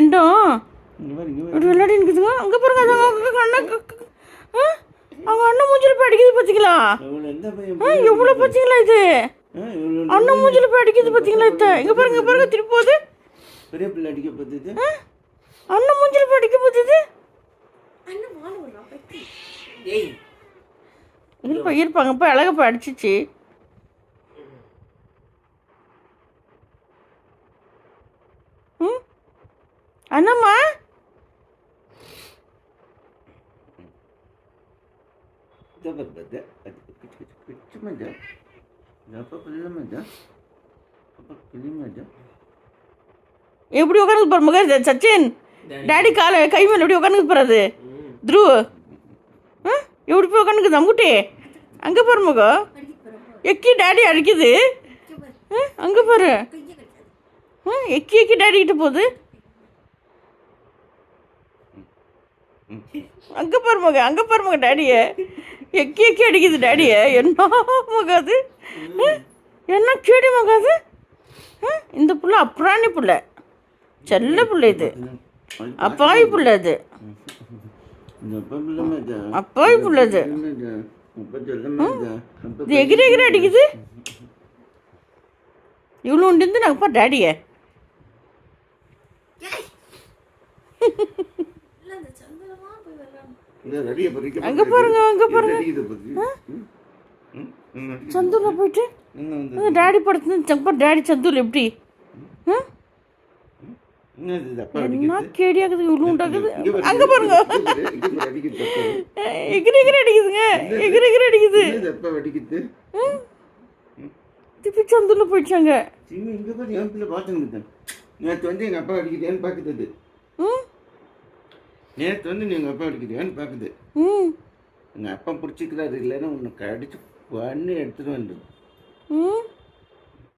ரெண்டும் இப்படி விளையாடி இருக்குதுங்க. அங்கே பாருங்க, அது அவங்க அண்ணன் அவங்க அண்ணன் மூஞ்சில் போய் அடிக்குது பார்த்தீங்களா? எவ்வளோ பார்த்தீங்களா இது? அண்ணன் மூஞ்சில் போய் அடிக்குது பார்த்தீங்களா? இங்கே பாருங்க, இங்கே பாருங்க, திருப்பி போகுது. பெரிய பிள்ளை அடிக்க போகுது. அண்ணன் மூஞ்சில் போய் அடிக்க போகுது. இருப்பாங்க போய் அழகா போய் அடிச்சிச்சு. அண்ணம்மா எப்படி உட்காந்து பாருங்க சச்சின், டாடி காலை கை மேலே எப்படி உட்காந்து போறாது துருவ எப்படி போய் உட்காந்துக்குது அம்முட்டி. அங்கே பாரு முகம் எக்கி டாடி அடிக்குது. அங்கே பாரு எக்கி எக்கி டாடி கிட்ட போகுது. அங்கே பாருமங்க டாடியை எக்கி எக்கி அடிக்குது டாடியை. என்ன மகா அது? என்ன கேடி மகா அது? இந்த புள்ள அப்புறாணி புள்ள, செல்ல புள்ள, இது அப்பாவி புள்ள, இது அப்பாவி புள்ள, இது எகிரி எகிரி அடிக்குது. இவ்வளோ உண்டு நாங்கப்பா டாடியை. அங்கே பாருங்க, அங்கே பாருங்க, சந்தூரில் போயிட்டு டாடி படுத்து டாடி சந்தூர் எப்படி என்ன கேடியாக்குது, இவ்வளோ உண்டாக்குது. அங்கே பாருங்க எகிரி எகிரி அடிக்குதுங்க, எகிரி எகிரி அடிக்குது. திருப்பி சந்தூரில் போயிடுச்சாங்க. நேற்று வந்து எங்கள் அப்பா அடிக்குதேன்னு பார்க்குது. நேற்று வந்து நீ எங்கள் அப்பா அடிக்குதியான்னு பார்க்குது. எங்கள் அப்பா பிடிச்சிக்கிறாரு இல்லைன்னா உன்னை கடிச்சு பண்ணி எடுத்துகிட்டு வந்துடு.